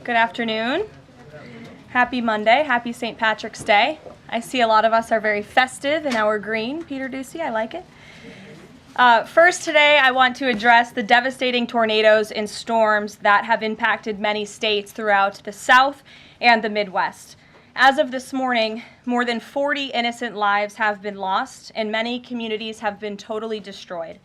Good afternoon. Happy Monday. Happy St. Patrick's Day. I see a lot of us are very festive in our green. Peter Ducey, I like it. First today, I want to address the devastating tornadoes and storms that have impacted many states throughout the South and the Midwest. As of this morning, more than 40 innocent lives have been lost, and many communities have been totally destroyed.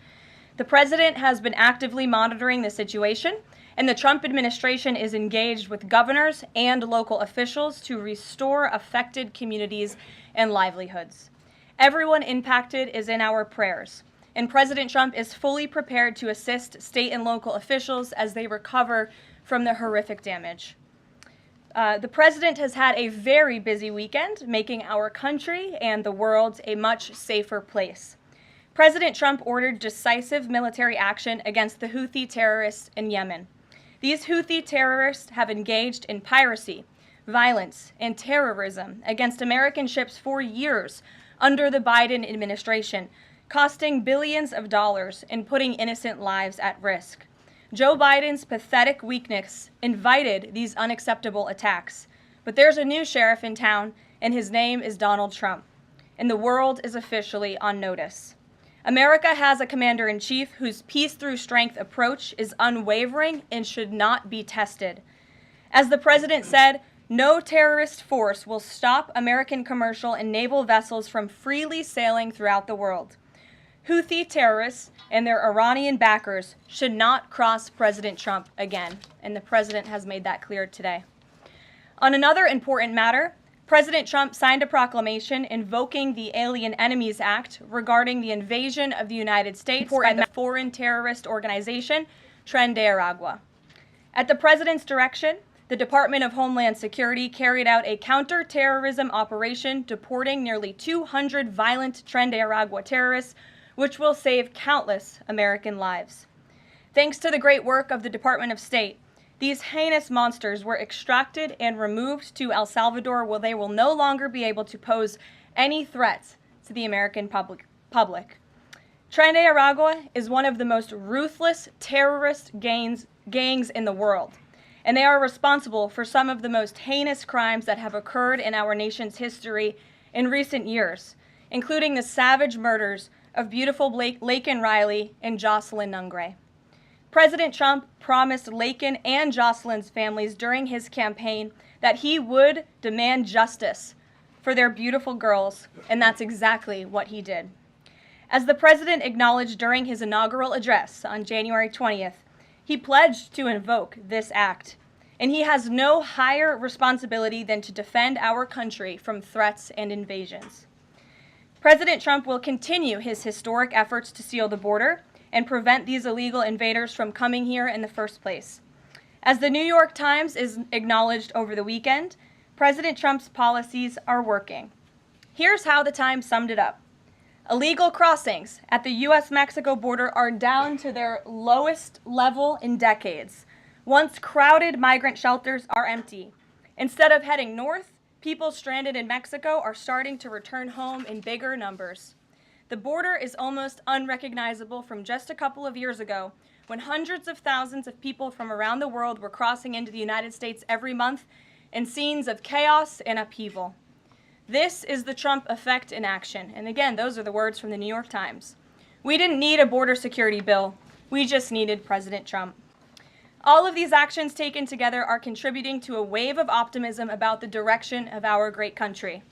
The president has been actively monitoring the situation, and the Trump administration is engaged with governors and local officials to restore affected communities and livelihoods. Everyone impacted is in our prayers, and President Trump is fully prepared to assist state and local officials as they recover from the horrific damage. The president has had a very busy weekend, making our country and the world a much safer place. President Trump ordered decisive military action against the Houthi terrorists in Yemen. These Houthi terrorists have engaged in piracy, violence, and terrorism against American ships for years under the Biden administration, costing billions of dollars and putting innocent lives at risk. Joe Biden's pathetic weakness invited these unacceptable attacks. But there's a new sheriff in town, and his name is Donald Trump. And the world is officially on notice. America has a commander-in-chief whose peace-through-strength approach is unwavering and should not be tested. As the president said, no terrorist force will stop American commercial and naval vessels from freely sailing throughout the world. Houthi terrorists and their Iranian backers should not cross President Trump again, and the president has made that clear today. On another important matter, President Trump signed a proclamation invoking the Alien Enemies Act regarding the invasion of the United States by the foreign terrorist organization, Tren de Aragua. At the president's direction, the Department of Homeland Security carried out a counter-terrorism operation deporting nearly 200 violent Tren de Aragua terrorists, which will save countless American lives. Thanks to the great work of the Department of State, these heinous monsters were extracted and removed to El Salvador, where they will no longer be able to pose any threats to the American public. Tren de Aragua is one of the most ruthless terrorist gangs in the world, and they are responsible for some of the most heinous crimes that have occurred in our nation's history in recent years, including the savage murders of beautiful Laken Riley and Jocelyn Nungray. President Trump promised Laken and Jocelyn's families during his campaign that he would demand justice for their beautiful girls, and that's exactly what he did. As the president acknowledged during his inaugural address on January 20th, he pledged to invoke this act, and he has no higher responsibility than to defend our country from threats and invasions. President Trump will continue his historic efforts to seal the border and prevent these illegal invaders from coming here in the first place. As the New York Times is acknowledged over the weekend, President Trump's policies are working. Here's how the Times summed it up. Illegal crossings at the U.S.-Mexico border are down to their lowest level in decades. Once crowded migrant shelters are empty. Instead of heading north, people stranded in Mexico are starting to return home in bigger numbers. The border is almost unrecognizable from just a couple of years ago, when hundreds of thousands of people from around the world were crossing into the United States every month in scenes of chaos and upheaval. This is the Trump effect in action. And again, those are the words from the New York Times. We didn't need a border security bill. We just needed President Trump. All of these actions taken together are contributing to a wave of optimism about the direction of our great country.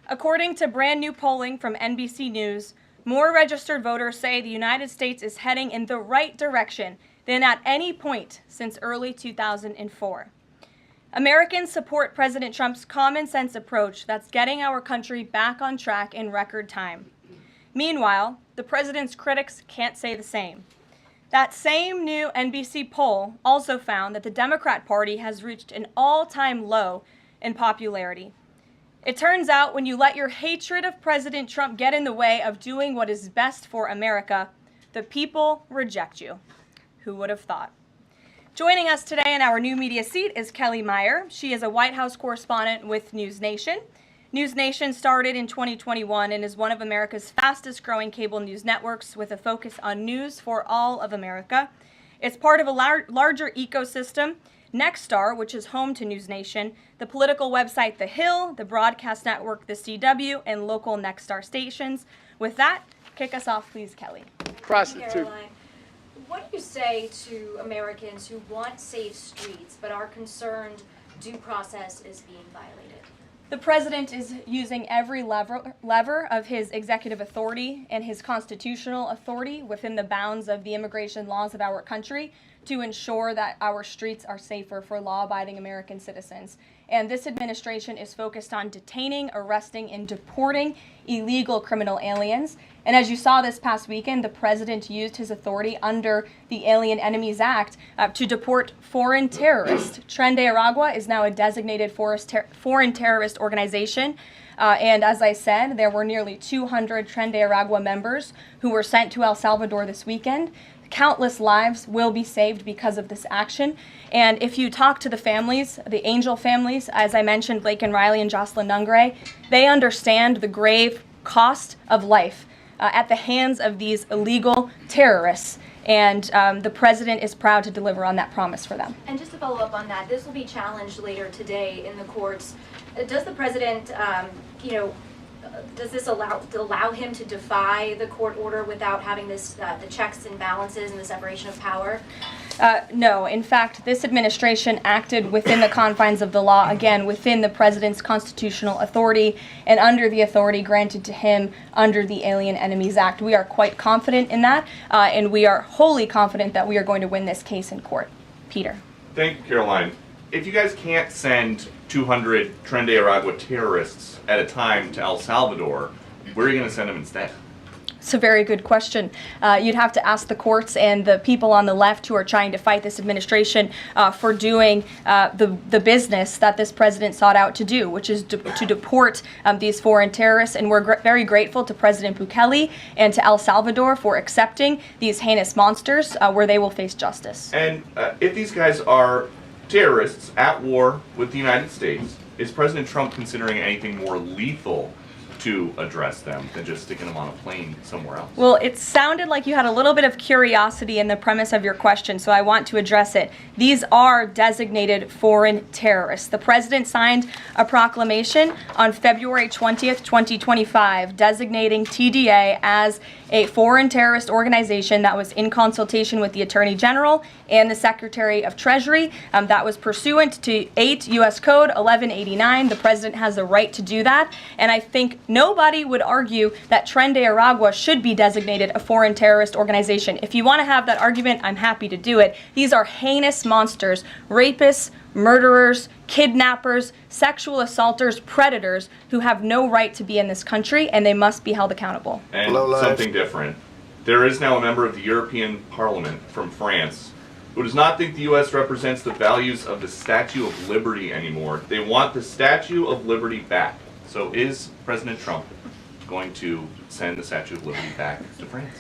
According to brand new polling from NBC News, more registered voters say the United States is heading in the right direction than at any point since early 2004. Americans support President Trump's common sense approach that's getting our country back on track in record time. Meanwhile, the president's critics can't say the same. That same new NBC poll also found that the Democrat Party has reached an all-time low in popularity. It turns out when you let your hatred of President Trump get in the way of doing what is best for America, the people reject you. Who would have thought? Joining us today in our new media seat is Kelly Meyer. She is a White House correspondent with News Nation. News Nation started in 2021 and is one of America's fastest growing cable news networks with a focus on news for all of America. It's part of a larger ecosystem Nexstar, which is home to News Nation, the political website The Hill, the broadcast network The CW, and local Nexstar stations. With that, kick us off, please, Kelly. Prostitute. Caroline, what do you say to Americans who want safe streets but are concerned due process is being violated? The president is using every lever of his executive authority and his constitutional authority within the bounds of the immigration laws of our country to ensure that our streets are safer for law-abiding American citizens. And this administration is focused on detaining, arresting, and deporting illegal criminal aliens. And as you saw this past weekend, the president used his authority under the Alien Enemies Act to deport foreign terrorists. Tren de Aragua is now a designated foreign terrorist organization. And as I said, there were nearly 200 Tren de Aragua members who were sent to El Salvador this weekend. Countless lives will be saved because of this action. And if you talk to the families, the Angel families, as I mentioned, Laken Riley and Jocelyn Nungray, they understand the grave cost of life at the hands of these illegal terrorists. And the president is proud to deliver on that promise for them. And just to follow up on that, this will be challenged later today in the courts. Does the president, does this allow him to defy the court order without having this the checks and balances and the separation of power? No. In fact, this administration acted within the confines of the law, again, within the president's constitutional authority and under the authority granted to him under the Alien Enemies Act. We are quite confident in that, and we are wholly confident that we are going to win this case in court. Peter. Thank you, Caroline. If you guys can't send 200 Tren de Aragua terrorists at a time to El Salvador, where are you going to send them instead? It's a very good question. You'd have to ask the courts and the people on the left who are trying to fight this administration for doing the business that this president sought out to do, which is to deport these foreign terrorists. And we're very grateful to President Bukele and to El Salvador for accepting these heinous monsters where they will face justice. And if these guys are terrorists at war with the United States, is President Trump considering anything more lethal to address them than just sticking them on a plane somewhere else? Well, it sounded like you had a little bit of curiosity in the premise of your question, so I want to address it. These are designated foreign terrorists. The president signed a proclamation on February 20th, 2025, designating TDA as a foreign terrorist organization that was in consultation with the Attorney General and the Secretary of Treasury. That was pursuant to 8 U.S. Code 1189. The president has the right to do that, and I think nobody would argue that Tren de Aragua should be designated a foreign terrorist organization. If you want to have that argument, I'm happy to do it. These are heinous monsters, rapists, murderers, kidnappers, sexual assaulters, predators who have no right to be in this country, and they must be held accountable. And something different. There is now a member of the European Parliament from France who does not think the U.S. represents the values of the Statue of Liberty anymore. They want the Statue of Liberty back. So is President Trump going to send the Statue of Liberty back to France?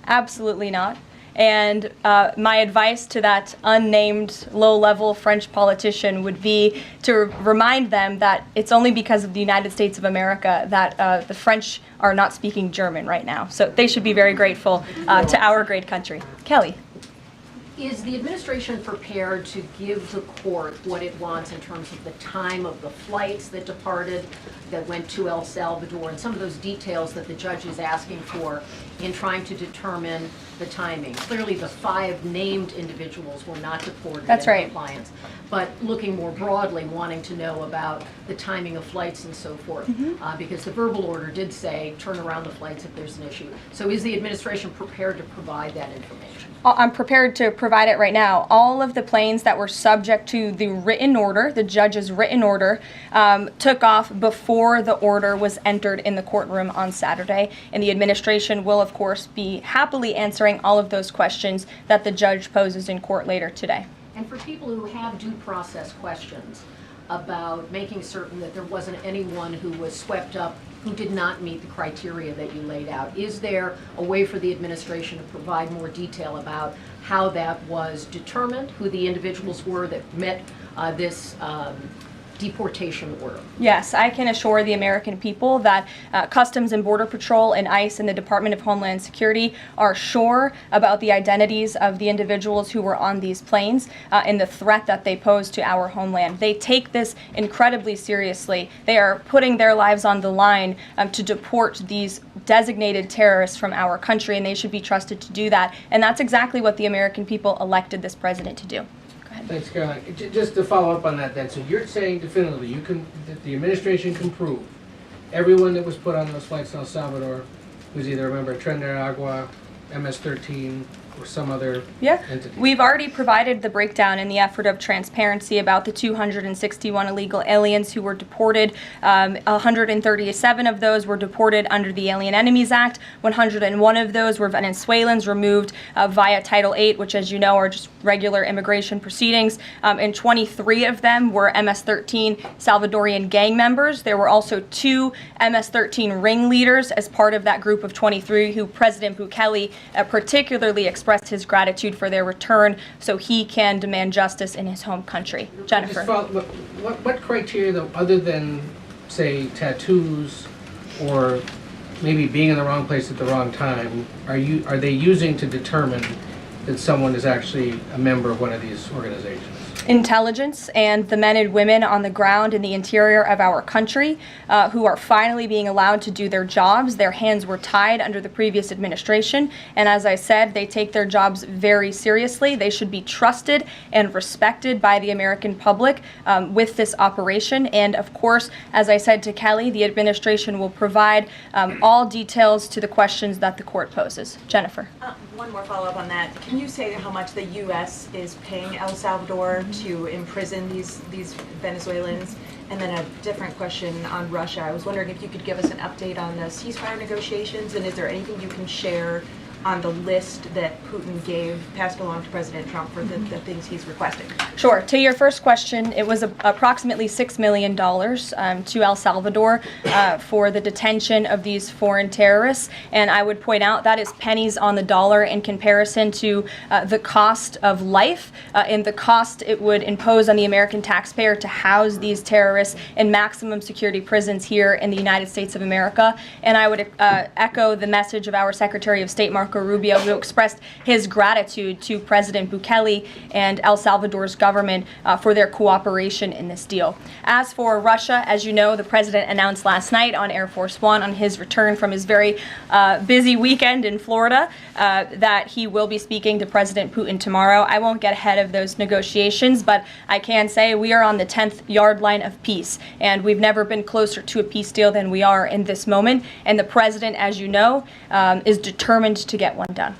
Absolutely not. And my advice to that unnamed low-level French politician would be to remind them that it's only because of the United States of America that the French are not speaking German right now. So they should be very grateful to our great country. Kelly. Is the administration prepared to give the court what it wants in terms of the time of the flights that departed, that went to El Salvador, and some of those details that the judge is asking for in trying to determine the timing? Clearly, the 5 named individuals were not deported That's in right. compliance, but looking more broadly, wanting to know about the timing of flights and so forth, because the verbal order did say turn around the flights if there's an issue. So is the administration prepared to provide that information? I'm prepared to provide it right now. All of the planes that were subject to the written order, the judge's written order, took off before the order was entered in the courtroom on Saturday. And the administration will, of course, be happily answering all of those questions that the judge poses in court later today. And for people who have due process questions about making certain that there wasn't anyone who was swept up who did not meet the criteria that you laid out, is there a way for the administration to provide more detail about how that was determined, who the individuals were that met this deportation order? Yes, I can assure the American people that Customs and Border Patrol and ICE and the Department of Homeland Security are sure about the identities of the individuals who were on these planes and the threat that they pose to our homeland. They take this incredibly seriously. They are putting their lives on the line to deport these designated terrorists from our country, and they should be trusted to do that. And that's exactly what the American people elected this president to do. Thanks, Caroline. Just to follow up on that then, so you're saying definitively that the administration can prove everyone that was put on those flights to El Salvador was either a member of Tren de Aragua, MS-13, or some other entity? We've already provided the breakdown in the effort of transparency about the 261 illegal aliens who were deported. 137 of those were deported under the Alien Enemies Act. 101 of those were Venezuelans removed via Title VIII, which, as you know, are just regular immigration proceedings. And 23 of them were MS-13 Salvadorian gang members. There were also 2 MS-13 ringleaders as part of that group of 23 who President Bukele particularly expressed his gratitude for their return so he can demand justice in his home country. Jennifer. What criteria, though, other than, say, tattoos or maybe being in the wrong place at the wrong time, are they using to determine that someone is actually a member of one of these organizations? Intelligence and the men and women on the ground in the interior of our country who are finally being allowed to do their jobs. Their hands were tied under the previous administration, and as I said, they take their jobs very seriously. They should be trusted and respected by the American public with this operation. And of course, as I said to Kelly, the administration will provide all details to the questions that the court poses. Jennifer. One more follow-up on that. Can you say how much the U.S. is paying El Salvador to imprison these Venezuelans? And then a different question on Russia. I was wondering if you could give us an update on the ceasefire negotiations, and is there anything you can share on the list that Putin passed along to President Trump for the things he's requesting? Sure. To your first question, it was approximately $6 million to El Salvador for the detention of these foreign terrorists. And I would point out that is pennies on the dollar in comparison to the cost of life and the cost it would impose on the American taxpayer to house these terrorists in maximum security prisons here in the United States of America. And I would echo the message of our Secretary of State, Marco Rubio, who expressed his gratitude to President Bukele and El Salvador's government for their cooperation in this deal. As for Russia, as you know, the president announced last night on Air Force One on his return from his very busy weekend in Florida that he will be speaking to President Putin tomorrow. I won't get ahead of those negotiations, but I can say we are on the 10th yard line of peace, and we've never been closer to a peace deal than we are in this moment. And the president, as you know, is determined to get one done.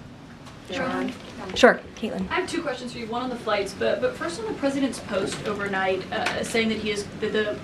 Sure, Caitlin. I have 2 questions for you. One on the flights, but first on the president's post overnight, saying that the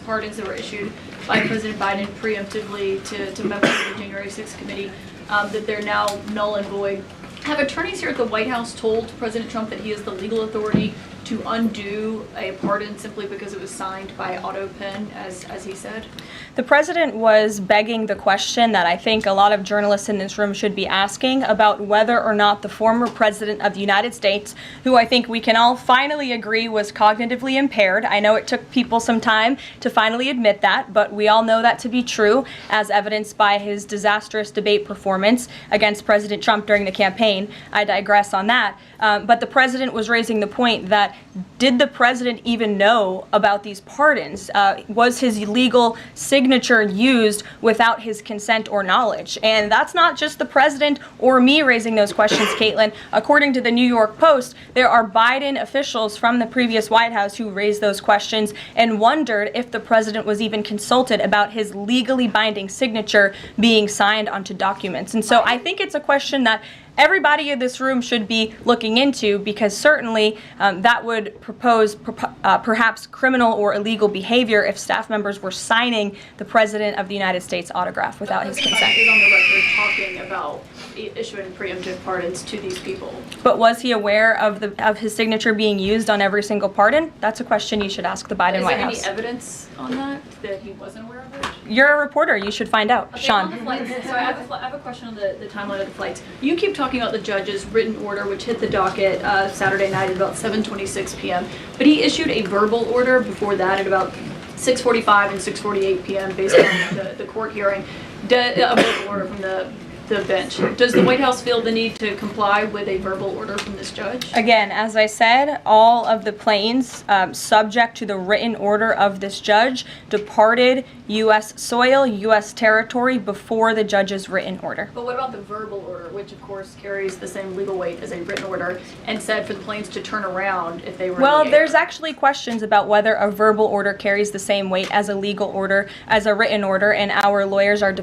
pardons that were issued by President Biden preemptively to members of the January 6th committee, that they're now null and void. Have attorneys here at the White House told President Trump that he has the legal authority to undo a pardon simply because it was signed by auto pen, as he said? The president was begging the question that I think a lot of journalists in this room should be asking about whether or not the former president of the United States, who I think we can all finally agree was cognitively impaired. I know it took people some time to finally admit that, but we all know that to be true, as evidenced by his disastrous debate performance against President Trump during the campaign. I digress on that. But the president was raising the point that did the president even know about these pardons? Was his legal signature used without his consent or knowledge? And that's not just the president or me raising those questions, Caitlin. According to the New York Post, there are Biden officials from the previous White House who raised those questions and wondered if the president was even consulted about his legally binding signature being signed onto documents. And so I think it's a question that everybody in this room should be looking into, because certainly that would propose perhaps criminal or illegal behavior if staff members were signing the President of the United States autograph without his consent. Is on the record talking about issuing preemptive pardons to these people. But was he aware of his signature being used on every single pardon? That's a question you should ask the Biden White House. Is there any evidence on that he wasn't aware of it? You're a reporter. You should find out. Okay, Sean. on the flights, so I have a question on the timeline of the flights. You keep talking about the judge's written order, which hit the docket Saturday night at about 7:26 p.m. But he issued a verbal order before that at about 6:45 and 6:48 p.m. based on the court hearing. A verbal order from the bench. Does the White House feel the need to comply with a verbal order from this judge? Again, as I said, all of the planes subject to the written order of this judge departed U.S. soil, U.S. territory before the judge's written order. But what about the verbal order, which of course carries the same legal weight as a written order, and said for the planes to turn around if they were Well, in the air? there's actually questions about whether a verbal order carries the same weight as a legal order, as a written order, and our lawyers are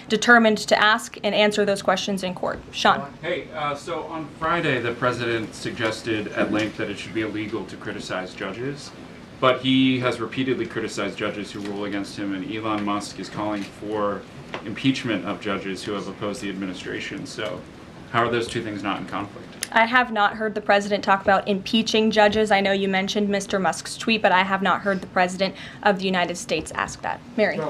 determined to ask and answer those questions in court. Sean. Hey, so on Friday, the president suggested at length that it should be illegal to criticize judges, but he has repeatedly criticized judges who rule against him, and Elon Musk is calling for impeachment of judges who have opposed the administration. So how are those two things not in conflict? I have not heard the president talk about impeaching judges. I know you mentioned Mr. Musk's tweet, but I have not heard the president of the United States ask that. Mary.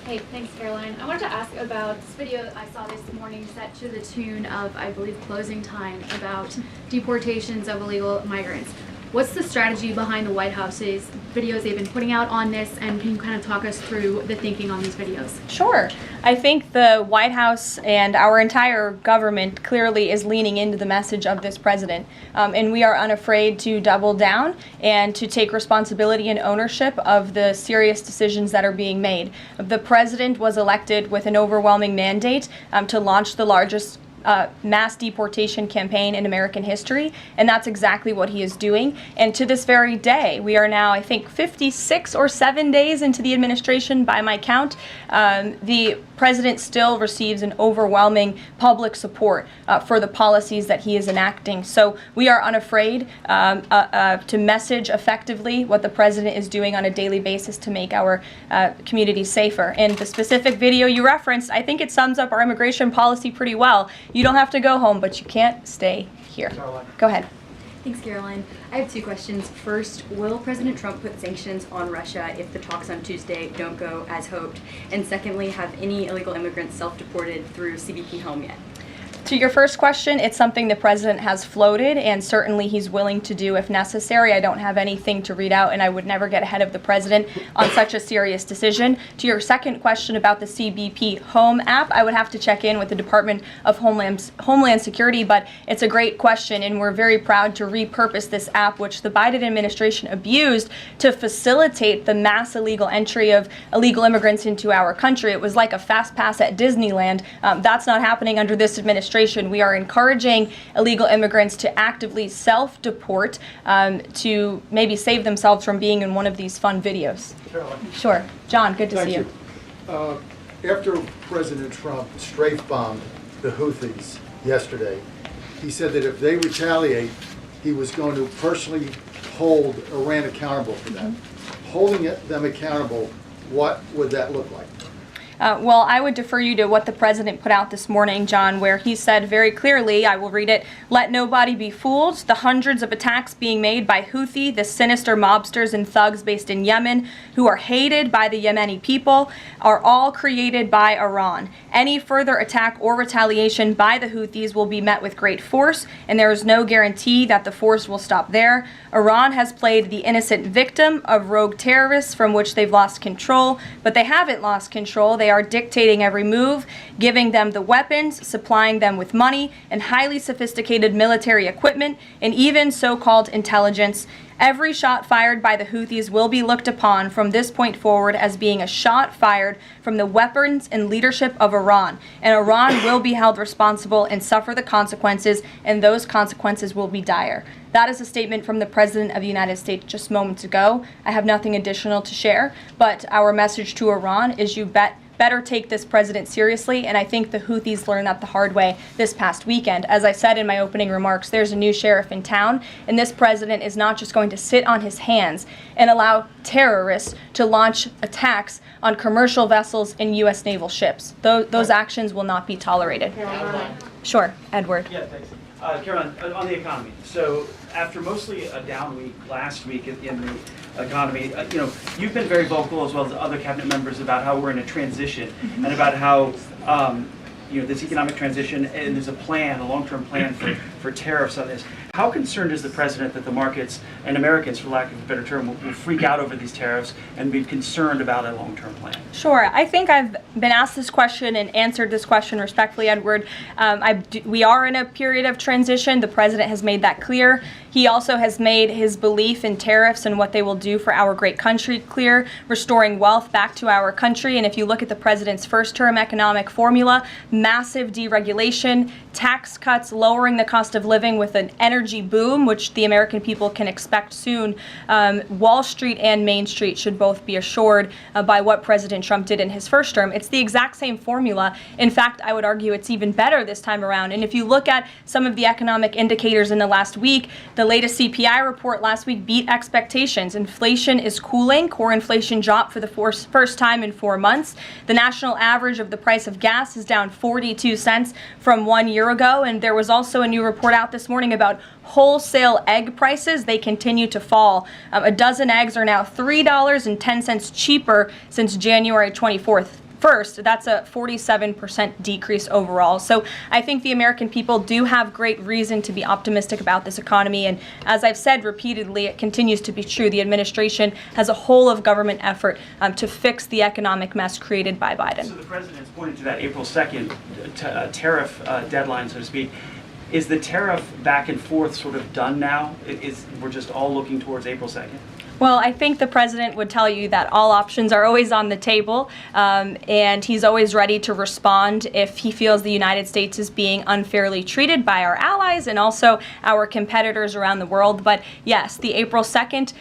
Hey, thanks, Caroline. I wanted to ask about this video I saw this morning set to the tune of, I believe, Closing Time about deportations of illegal migrants. What's the strategy behind the White House's videos they've been putting out on this, and can you kind of talk us through the thinking on these videos? Sure. I think the White House and our entire government clearly is leaning into the message of this president, and we are unafraid to double down and to take responsibility and ownership of the serious decisions that are being made. The president was elected with an overwhelming mandate to launch the largest mass deportation campaign in American history, and that's exactly what he is doing. And to this very day, we are now, I think, 56 or 7 days into the administration by my count. The president still receives an overwhelming public support for the policies that he is enacting. So we are unafraid to message effectively what the president is doing on a daily basis to make our communities safer. And the specific video you referenced, I think it sums up our immigration policy pretty well. You don't have to go home, but you can't stay here. Go ahead. Thanks, Caroline. I have two questions. First, will President Trump put sanctions on Russia if the talks on Tuesday don't go as hoped? And secondly, have any illegal immigrants self-deported through CBP home yet? To your first question, it's something the president has floated, and certainly he's willing to do if necessary. I don't have anything to read out, and I would never get ahead of the president on such a serious decision. To your second question about the CBP Home app, I would have to check in with the Department of Homeland Security, but it's a great question, and we're very proud to repurpose this app, which the Biden administration abused to facilitate the mass illegal entry of illegal immigrants into our country. It was like a fast pass at Disneyland. That's not happening under this administration. We are encouraging illegal immigrants to actively self-deport to maybe save themselves from being in one of these fun videos. Caroline. Sure. John, good to see you. After President Trump strafe-bombed the Houthis yesterday, he said that if they retaliate, he was going to personally hold Iran accountable for that. Holding them accountable, what would that look like? Well, I would defer you to what the president put out this morning, John, where he said very clearly, I will read it, "Let nobody be fooled. The hundreds of attacks being made by Houthi, the sinister mobsters and thugs based in Yemen, who are hated by the Yemeni people, are all created by Iran. Any further attack or retaliation by the Houthis will be met with great force, and there is no guarantee that the force will stop there. Iran has played the innocent victim of rogue terrorists from which they've lost control, but they haven't lost control. They are dictating every move, giving them the weapons, supplying them with money and highly sophisticated military equipment, and even so-called intelligence. Every shot fired by the Houthis will be looked upon from this point forward as being a shot fired from the weapons and leadership of Iran. And Iran will be held responsible and suffer the consequences, and those consequences will be dire." That is a statement from the President of the United States just moments ago. I have nothing additional to share, but our message to Iran is you better take this president seriously, and I think the Houthis learned that the hard way this past weekend. As I said in my opening remarks, there's a new sheriff in town, and this president is not just going going to sit on his hands and allow terrorists to launch attacks on commercial vessels and U.S. naval ships. Those actions will not be tolerated. Sure, Edward. Yeah, thanks. Caroline, on the economy. So after mostly a down week last week in the economy, you've been very vocal as well as other cabinet members about how we're in a transition and about how this economic transition, and there's a plan, a long-term plan for tariffs on this. How concerned is the president that the markets and Americans, for lack of a better term, will freak out over these tariffs and be concerned about a long-term plan? Sure. I think I've been asked this question and answered this question respectfully, Edward. We are in a period of transition. The president has made that clear. He also has made his belief in tariffs and what they will do for our great country clear, restoring wealth back to our country. And if you look at the president's first-term economic formula, massive deregulation, tax cuts, lowering the cost of living with an energy boom, which the American people can expect soon. Wall Street and Main Street should both be assured by what President Trump did in his first term. It's the exact same formula. In fact, I would argue it's even better this time around. And if you look at some of the economic indicators in the last week, the latest CPI report last week beat expectations. Inflation is cooling. Core inflation dropped for the first time in 4 months. The national average of the price of gas is down 42 cents from 1 year ago. And there was also a new report out this morning about wholesale egg prices. They continue to fall. A dozen eggs are now $3.10 cheaper since January 24th. First, that's a 47% decrease overall. So I think the American people do have great reason to be optimistic about this economy. And as I've said repeatedly, it continues to be true. The administration has a whole of government effort to fix the economic mess created by Biden. So the president's pointed to that April 2nd tariff deadline, so to speak. Is the tariff back and forth sort of done now? We're just all looking towards April 2nd? Well, I think the president would tell you that all options are always on the table, and he's always ready to respond if he feels the United States is being unfairly treated by our allies and also our competitors around the world. But yes, the April 2nd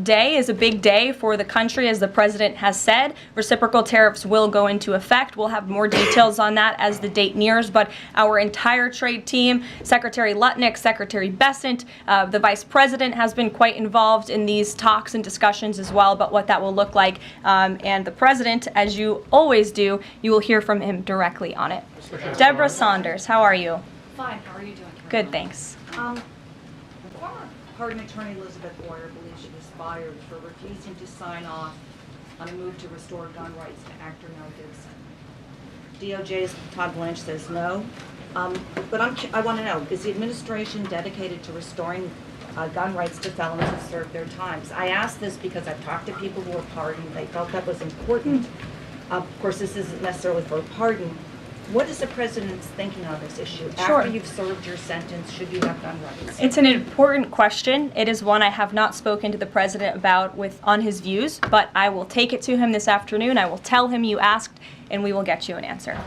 day is a big day for the country, as the president has said. Reciprocal tariffs will go into effect. We'll have more details on that as the date nears, but our entire trade team, Secretary Lutnick, Secretary Bessent, the vice president has been quite involved in these talks and discussions as well about what that will look like. And the president, as you always do, you will hear from him directly on it. Deborah Saunders, how are you? Fine. How are you doing? Good, thanks. Former pardon attorney Elizabeth Boyer believes she was fired for refusing to sign off on a move to restore gun rights to actor Mel Gibson. DOJ's Todd Blanche says no. But I want to know, is the administration dedicated to restoring gun rights to felons who served their times? I ask this because I've talked to people who were pardoned. They felt that was important. Of course, this isn't necessarily for a pardon. What is the president's thinking on this issue? Sure. After you've served your sentence, should you have gun rights? It's an important question. It is one I have not spoken to the president about on his views, but I will take it to him this afternoon. I will tell him you asked, and we will get you an answer.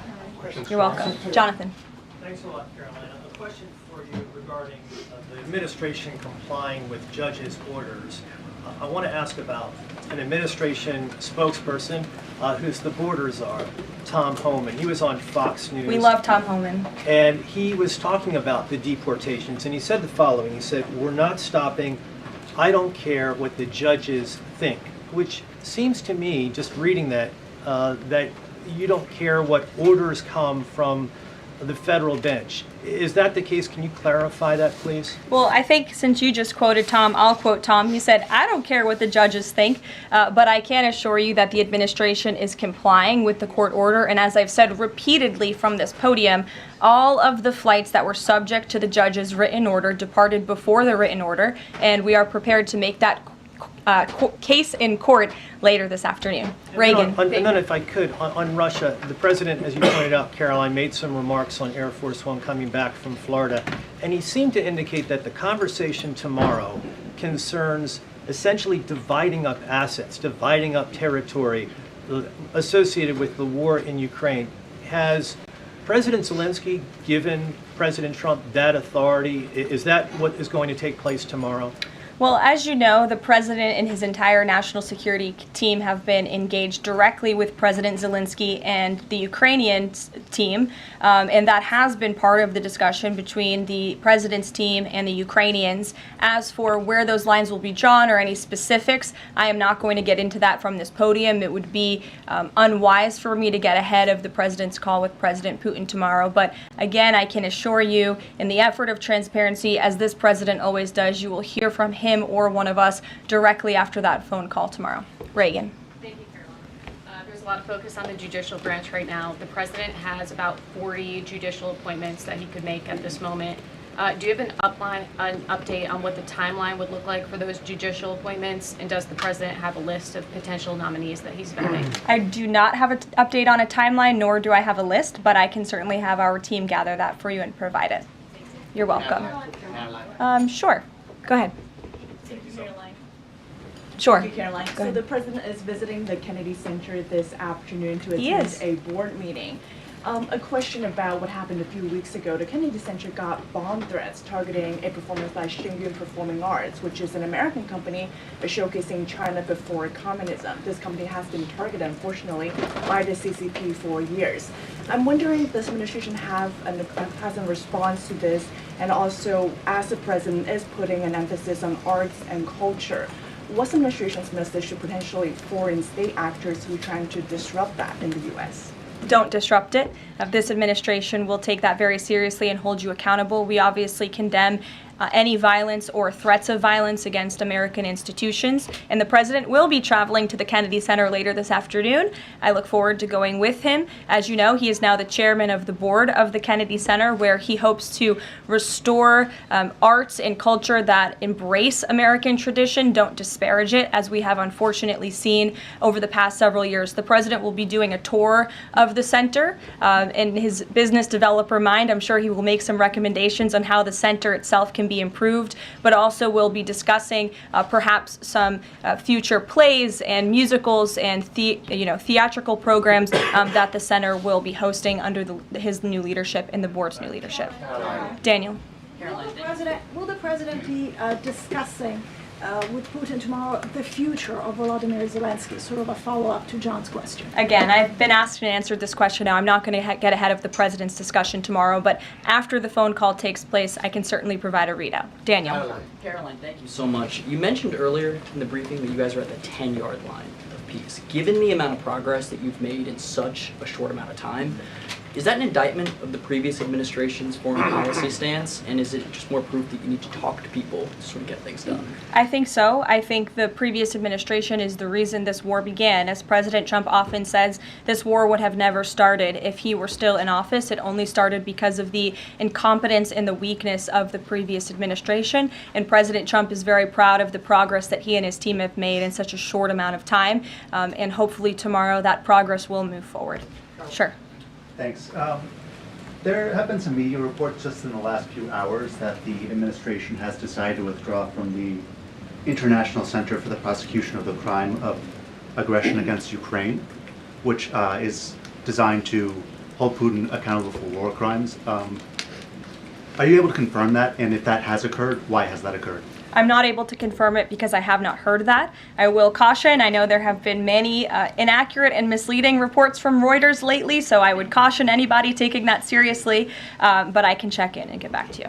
You're welcome. Jonathan. Thanks a lot, Caroline. A question for you regarding the administration complying with judges' orders. I want to ask about an administration spokesperson who's the border czar, Tom Homan. He was on Fox News. We love Tom Homan. And he was talking about the deportations, and he said the following. He said, "We're not stopping. I don't care what the judges think," which seems to me, just reading that, that you don't care what orders come from the federal bench. Is that the case? Can you clarify that, please? Well, I think since you just quoted Tom, I'll quote Tom. He said, "I don't care what the judges think, but I can assure you that the administration is complying with the court order." And as I've said repeatedly from this podium, all of the flights that were subject to the judge's written order departed before the written order, and we are prepared to make that case in court later this afternoon. Reagan. And then if I could, on Russia, the president, as you pointed out, Caroline, made some remarks on Air Force One coming back from Florida, and he seemed to indicate that the conversation tomorrow concerns essentially dividing up assets, dividing up territory associated with the war in Ukraine. Has President Zelensky given President Trump that authority? Is that what is going to take place tomorrow? Well, as you know, the president and his entire national security team have been engaged directly with President Zelensky and the Ukrainian team, and that has been part of the discussion between the president's team and the Ukrainians. As for where those lines will be drawn or any specifics, I am not going to get into that from this podium. It would be unwise for me to get ahead of the president's call with President Putin tomorrow. But again, I can assure you, in the effort of transparency, as this president always does, you will hear from him or one of us directly after that phone call tomorrow. Reagan. Thank you, Karoline. There's a lot of focus on the judicial branch right now. The president has about 40 judicial appointments that he could make at this moment. Do you have an update on what the timeline would look like for those judicial appointments? And does the president have a list of potential nominees that he's vetting? I do not have an update on a timeline, nor do I have a list, but I can certainly have our team gather that for you and provide it. You're welcome. Sure. Go ahead. Sure. Thank you, Caroline. So the president is visiting the Kennedy Center this afternoon to He attend is. a board meeting. A question about what happened a few weeks ago. The Kennedy Center got bomb threats targeting a performance by Shingun Performing Arts, which is an American company showcasing China before communism. This company has been targeted, unfortunately, by the CCP for years. I'm wondering if this administration has a response to this, and also as the president is putting an emphasis on arts and culture, what's the administration's message to potentially foreign state actors who are trying to disrupt that in the U.S.? Don't disrupt it. This administration will take that very seriously and hold you accountable. We obviously condemn any violence or threats of violence against American institutions. And the president will be traveling to the Kennedy Center later this afternoon. I look forward to going with him. As you know, he is now the chairman of the board of the Kennedy Center, where he hopes to restore arts and culture that embrace American tradition, don't disparage it, as we have unfortunately seen over the past several years. The president will be doing a tour of the center. In his business developer mind, I'm sure he will make some recommendations on how the center itself can be improved, but also will be discussing perhaps some future plays and musicals and theatrical programs that the center will be hosting under his new leadership and the board's new leadership. Daniel. Will the president be discussing with Putin tomorrow the future of Volodymyr Zelensky, sort of a follow-up to John's question? Again, I've been asked and answered this question now. I'm not going to get ahead of the president's discussion tomorrow, but after the phone call takes place, I can certainly provide a readout. Daniel. Caroline, thank you so much. You mentioned earlier in the briefing that you guys are at the 10-yard line of peace. Given the amount of progress that you've made in such a short amount of time, is that an indictment of the previous administration's foreign policy stance, and is it just more proof that you need to talk to people to sort of get things done? I think so. I think the previous administration is the reason this war began. As President Trump often says, this war would have never started if he were still in office. It only started because of the incompetence and the weakness of the previous administration, and President Trump is very proud of the progress that he and his team have made in such a short amount of time, and hopefully tomorrow that progress will move forward. Sure. Thanks. There have been some media reports just in the last few hours that the administration has decided to withdraw from the International Center for the Prosecution of the Crime of Aggression against Ukraine, which is designed to hold Putin accountable for war crimes. Are you able to confirm that? And if that has occurred, why has that occurred? I'm not able to confirm it because I have not heard that. I will caution, I know there have been many inaccurate and misleading reports from Reuters lately, so I would caution anybody taking that seriously, but I can check in and get back to you.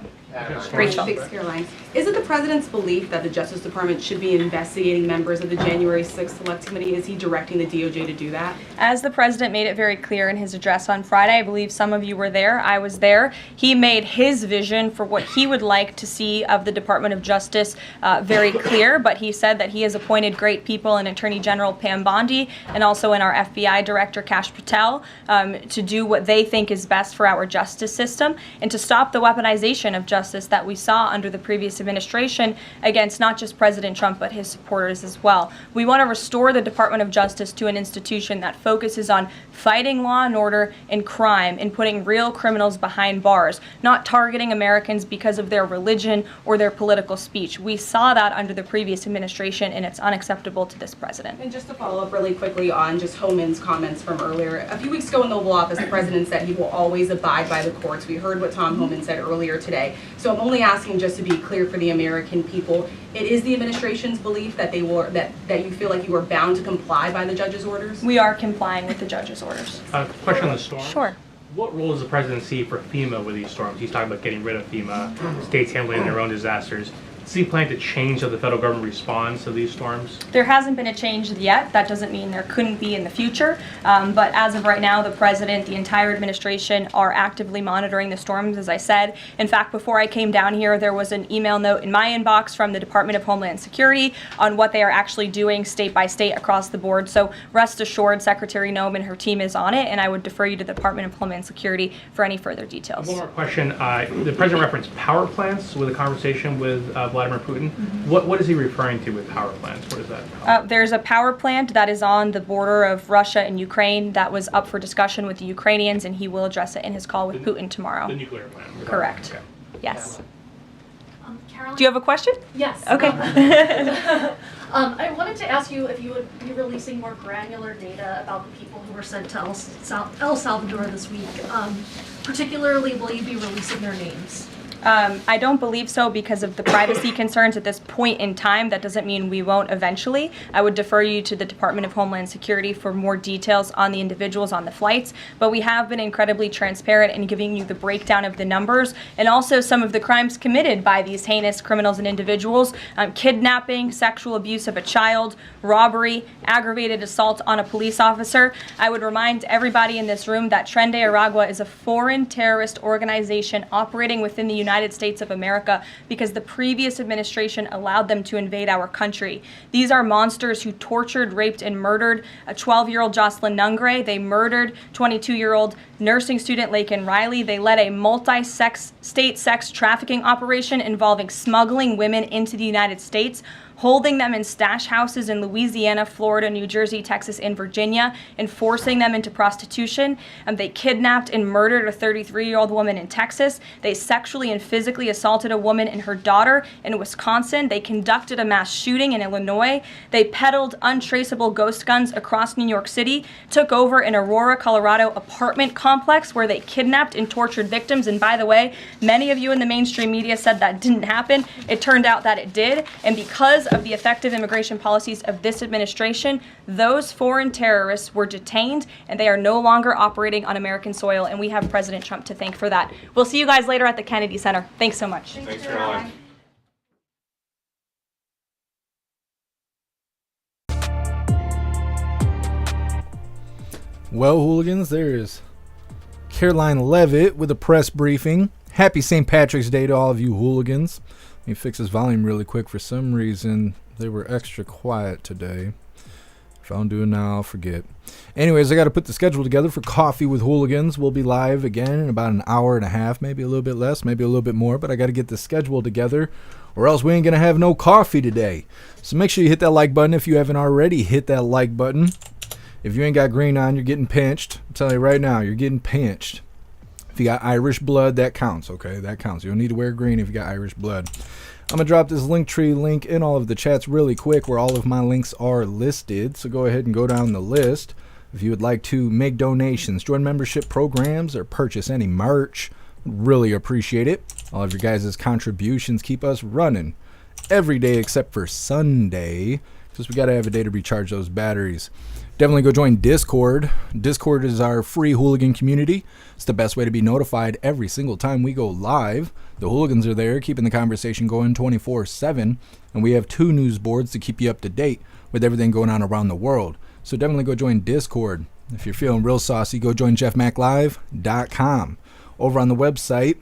Rachel. Thanks, Caroline. Is it the president's belief that the Justice Department should be investigating members of the January 6th Select Committee? Is he directing the DOJ to do that? As the president made it very clear in his address on Friday, I believe some of you were there, I was there, he made his vision for what he would like to see of the Department of Justice very clear, but he said that he has appointed great people in Attorney General Pam Bondi and also in our FBI Director Kash Patel to do what they think is best for our justice system and to stop the weaponization of justice that we saw under the previous administration against not just President Trump but his supporters as well. We want to restore the Department of Justice to an institution that focuses on fighting law and order and crime and putting real criminals behind bars, not targeting Americans because of their religion or their political speech. We saw that under the previous administration, and it's unacceptable to this president. And just to follow up really quickly on just Homan's comments from earlier, a few weeks ago in the Oval Office, the president said he will always abide by the courts. We heard what Tom Homan said earlier today. So I'm only asking just to be clear for the American people. It is the administration's belief that that you feel like you are bound to comply by the judge's orders? We are complying with the judge's orders. Question on the storm. Sure. What role does the president see for FEMA with these storms? He's talking about getting rid of FEMA, states handling their own disasters. Does he plan to change how the federal government responds to these storms? There hasn't been a change yet. That doesn't mean there couldn't be in the future. But as of right now, the president, the entire administration are actively monitoring the storms, as I said. In fact, before I came down here, there was an email note in my inbox from the Department of Homeland Security on what they are actually doing state by state across the board. So rest assured, Secretary Noem and her team is on it, and I would defer you to the Department of Homeland Security for any further details. One more question. The president referenced power plants with a conversation with Vladimir Putin. What is he referring to with power plants? What is that? There's a power plant that is on the border of Russia and Ukraine that was up for discussion with the Ukrainians, and he will address it in his call with Putin tomorrow. The nuclear plant. Correct. Okay. Yes. Caroline? Do you have a question? Yes. Okay. I wanted to ask you if you would be releasing more granular data about the people who were sent to El Salvador this week. Particularly, will you be releasing their names? I don't believe so because of the privacy concerns at this point in time. That doesn't mean we won't eventually. I would defer you to the Department of Homeland Security for more details on the individuals on the flights, but we have been incredibly transparent in giving you the breakdown of the numbers and also some of the crimes committed by these heinous criminals and individuals: kidnapping, sexual abuse of a child, robbery, aggravated assault on a police officer. I would remind everybody in this room that Tren de Aragua is a foreign terrorist organization operating within the United States of America because the previous administration allowed them to invade our country. These are monsters who tortured, raped, and murdered a 12-year-old Jocelyn Nungre. They murdered 22-year-old nursing student Laken Riley. They led a multi-state sex trafficking operation involving smuggling women into the United States, holding them in stash houses in Louisiana, Florida, New Jersey, Texas, and Virginia, and forcing them into prostitution. They kidnapped and murdered a 33-year-old woman in Texas. They sexually and physically assaulted a woman and her daughter in Wisconsin. They conducted a mass shooting in Illinois. They peddled untraceable ghost guns across New York City, took over an Aurora, Colorado apartment complex where they kidnapped and tortured victims. And by the way, many of you in the mainstream media said that didn't happen. It turned out that it did. And because of the effective immigration policies of this administration, those foreign terrorists were detained and they are no longer operating on American soil, and we have President Trump to thank for that. We'll see you guys later at the Kennedy Center. Thanks so much. Thanks, Caroline. Well, hooligans, there's Karoline Leavitt with a press briefing. Happy St. Patrick's Day to all of you hooligans. Let me fix this volume really quick. For some reason, they were extra quiet today. If I don't do it now, I'll forget. Anyways, I got to put the schedule together for Coffee with Hooligans. We'll be live again in about an hour and a half, maybe a little bit less, maybe a little bit more, but I got to get the schedule together or else we ain't going to have no coffee today. So make sure you hit that like button if you haven't already hit that like button. If you ain't got green on, you're getting pinched. I'm telling you right now, you're getting pinched. If you got Irish blood, that counts, okay? That counts. You don't need to wear green if you got Irish blood. I'm going to drop this Linktree link in all of the chats really quick where all of my links are listed. So go ahead and go down the list. If you would like to make donations, join membership programs, or purchase any merch, really appreciate it. All of your guys' contributions keep us running every day except for Sunday, because we got to have a day to recharge those batteries. Definitely go join Discord. Discord is our free hooligan community. It's the best way to be notified every single time we go live. The hooligans are there keeping the conversation going 24/7, and we have 2 news boards to keep you up to date with everything going on around the world. So definitely go join Discord. If you're feeling real saucy, go join jeffmaclive.com. Over on the website,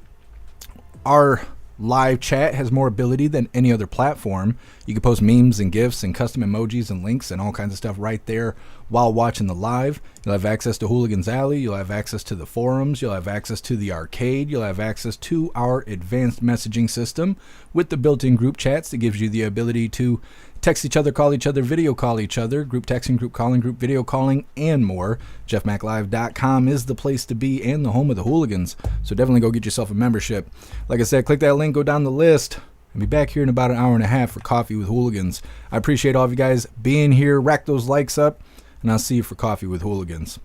our live chat has more ability than any other platform. You can post memes and GIFs and custom emojis and links and all kinds of stuff right there while watching the live. You'll have access to Hooligans Alley. You'll have access to the forums. You'll have access to the arcade. You'll have access to our advanced messaging system with the built-in group chats that gives you the ability to text each other, call each other, video call each other, group texting, group calling, group video calling, and more. jeffmaclive.com is the place to be and the home of the hooligans. So definitely go get yourself a membership. Like I said, click that link, go down the list. I'll be back here in about an hour and a half for Coffee with Hooligans. I appreciate all of you guys being here. Rack those likes up, and I'll see you for Coffee with Hooligans.